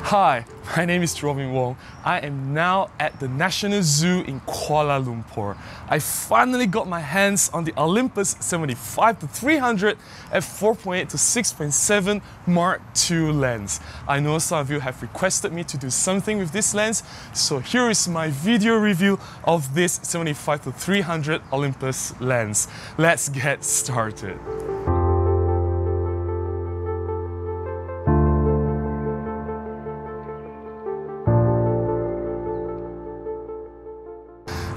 Hi, my name is Robin Wong. I am now at the National Zoo in Kuala Lumpur. I finally got my hands on the Olympus 75-300 F4.8-6.7 Mark II lens. I know some of you have requested me to do something with this lens, so here is my video review of this 75-300 Olympus lens. Let's get started.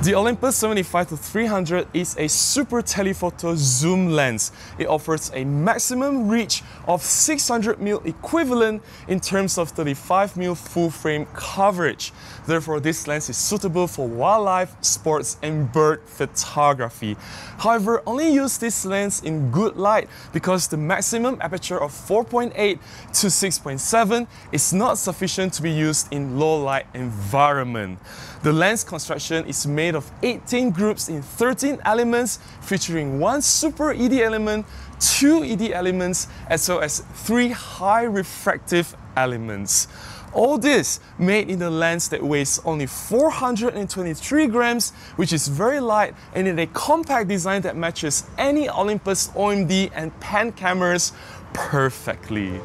The Olympus 75-300 is a super telephoto zoom lens. It offers a maximum reach of 600mm equivalent in terms of 35mm full frame coverage. Therefore, this lens is suitable for wildlife, sports and bird photography. However, only use this lens in good light because the maximum aperture of 4.8-6.7 is not sufficient to be used in low light environment. The lens construction is made of 18 groups in 13 elements, featuring 1 super ED element, 2 ED elements, as well as 3 high refractive elements. All this made in a lens that weighs only 423 grams, which is very light, and in a compact design that matches any Olympus OMD and pan cameras perfectly.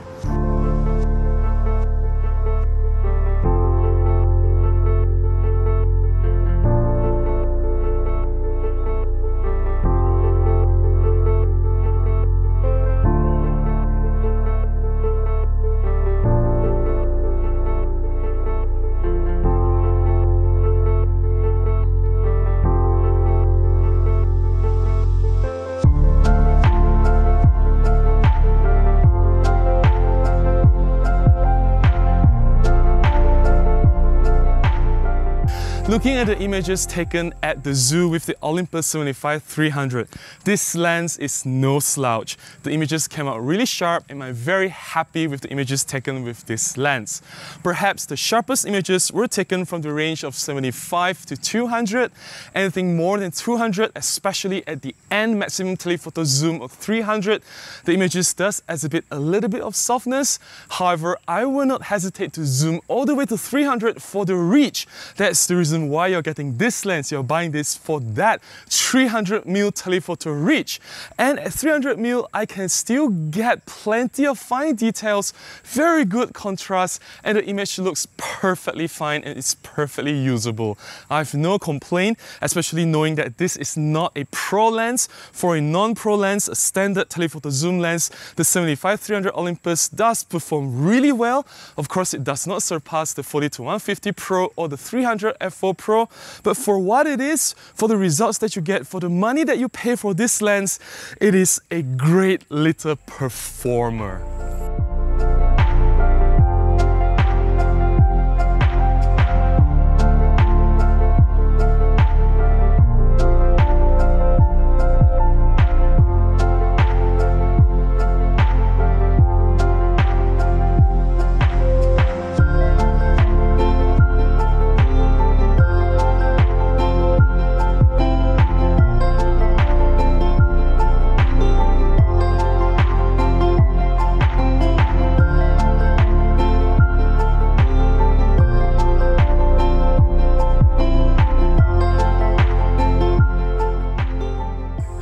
Looking at the images taken at the zoo with the Olympus 75-300, this lens is no slouch. The images came out really sharp and I'm very happy with the images taken with this lens. Perhaps the sharpest images were taken from the range of 75 to 200. Anything more than 200, especially at the end maximum telephoto zoom of 300, the images does exhibit a little bit of softness. However, I will not hesitate to zoom all the way to 300 for the reach. That's the reason why you're getting this lens. You're buying this for that 300mm telephoto reach. And at 300mm, I can still get plenty of fine details, very good contrast, and the image looks perfectly fine and it's perfectly usable. I have no complaint, especially knowing that this is not a pro lens. For a non-pro lens, a standard telephoto zoom lens, the 75-300 Olympus does perform really well. Of course, it does not surpass the 40-150 Pro or the 300 F4 Pro, but for what it is, for the results that you get, for the money that you pay for this lens, it is a great little performer.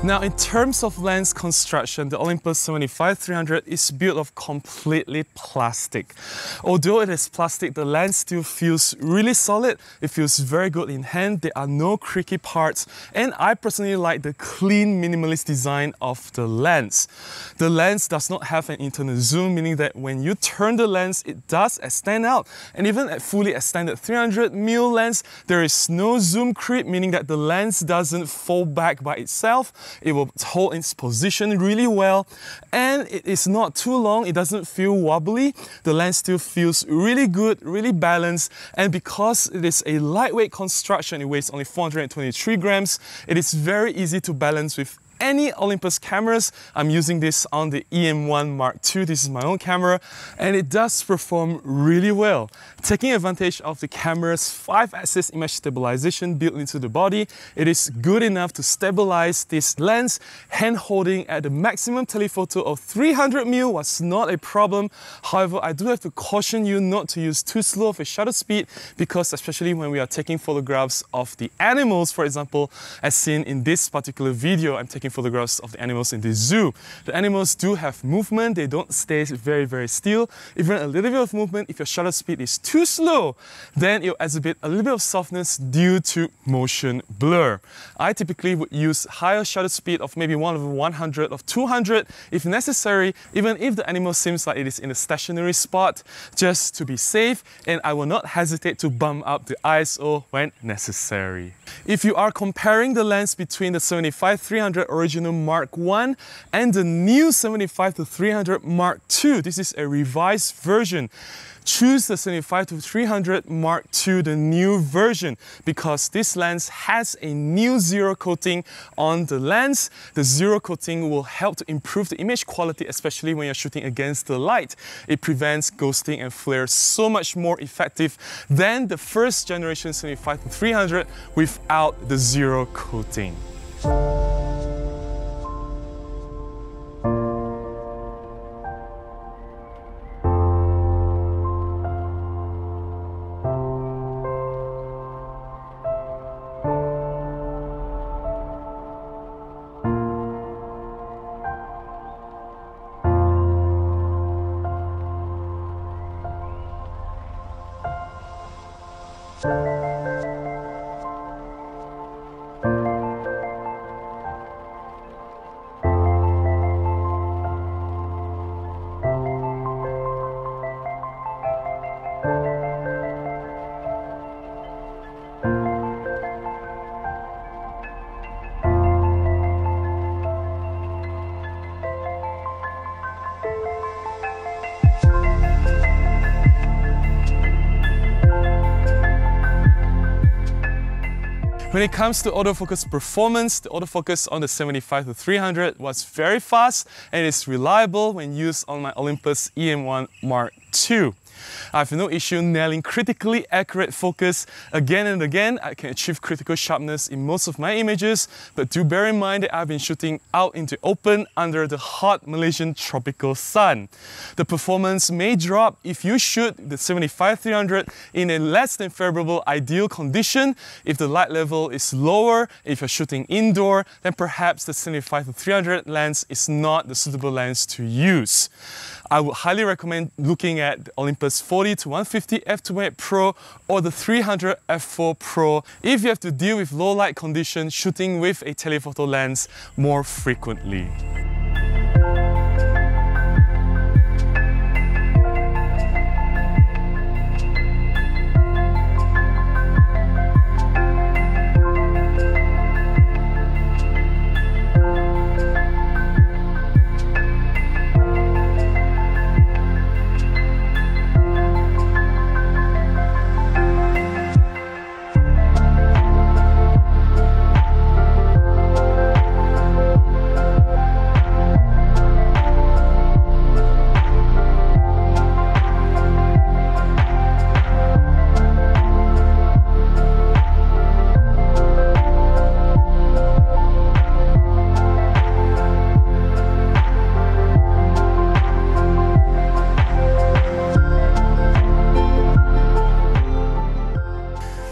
Now, in terms of lens construction, the Olympus 75-300 is built of completely plastic. Although it is plastic, the lens still feels really solid. It feels very good in hand. There are no creaky parts, and I personally like the clean, minimalist design of the lens. The lens does not have an internal zoom, meaning that when you turn the lens, it does extend out. And even at fully extended 300mm lens, there is no zoom creep, meaning that the lens doesn't fold back by itself. It will hold its position really well, and it is not too long. It doesn't feel wobbly. The lens still feels really good, really balanced, and because it is a lightweight construction, it weighs only 423 grams, it is very easy to balance with any Olympus cameras. I'm using this on the EM1 Mark II. This is my own camera, and it does perform really well. Taking advantage of the camera's 5-axis image stabilization built into the body, it is good enough to stabilize this lens. Hand holding at the maximum telephoto of 300mm was not a problem. However, I do have to caution you not to use too slow of a shutter speed, because especially when we are taking photographs of the animals, for example, as seen in this particular video, I'm taking photographs of the animals in the zoo. The animals do have movement, they don't stay very still. Even a little bit of movement, if your shutter speed is too slow, then it'll exhibit a little bit of softness due to motion blur. I typically would use higher shutter speed of maybe 1/100 of 200 if necessary, even if the animal seems like it is in a stationary spot, just to be safe, and I will not hesitate to bump up the ISO when necessary. If you are comparing the lens between the 75-300 original Mark I and the new 75-300 Mark II, this is a revised version. Choose the 75-300 Mark II, the new version, because this lens has a new zero coating on the lens. The zero coating will help to improve the image quality, especially when you're shooting against the light. It prevents ghosting and flare so much more effective than the first generation 75-300 without the zero coating. When it comes to autofocus performance, the autofocus on the 75-300 was very fast and is reliable when used on my Olympus EM1 Mark II. I have no issue nailing critically accurate focus. Again and again, I can achieve critical sharpness in most of my images, but do bear in mind that I've been shooting out into open under the hot Malaysian tropical sun. The performance may drop if you shoot the 75-300 in a less than favorable ideal condition. If the light level is lower, if you're shooting indoor, then perhaps the 75-300 lens is not the suitable lens to use. I would highly recommend looking at the Olympus 40-150 f2.8 Pro or the 300 f4 Pro if you have to deal with low light conditions shooting with a telephoto lens more frequently.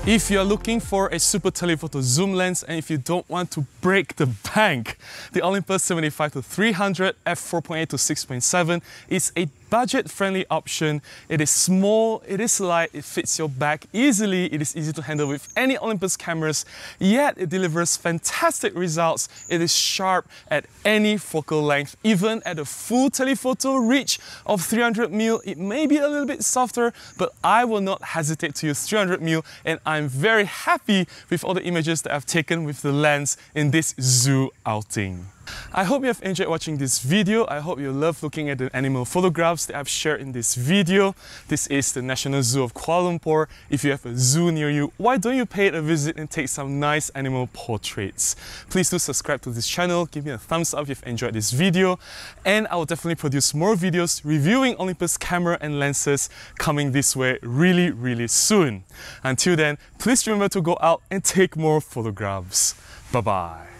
If you're looking for a super telephoto zoom lens and if you don't want to break the bank, the Olympus 75-300 F4.8-6.7 is a budget-friendly option. It is small, it is light, it fits your bag easily, it is easy to handle with any Olympus cameras, yet it delivers fantastic results. It is sharp at any focal length, even at a full telephoto reach of 300mm. It may be a little bit softer, but I will not hesitate to use 300mm, and I'm very happy with all the images that I've taken with the lens in this zoo outing. I hope you have enjoyed watching this video. I hope you love looking at the animal photographs that I've shared in this video. This is the National Zoo of Kuala Lumpur. If you have a zoo near you, why don't you pay it a visit and take some nice animal portraits? Please do subscribe to this channel, give me a thumbs up if you've enjoyed this video, and I will definitely produce more videos reviewing Olympus camera and lenses coming this way really soon. Until then, please remember to go out and take more photographs. Bye bye.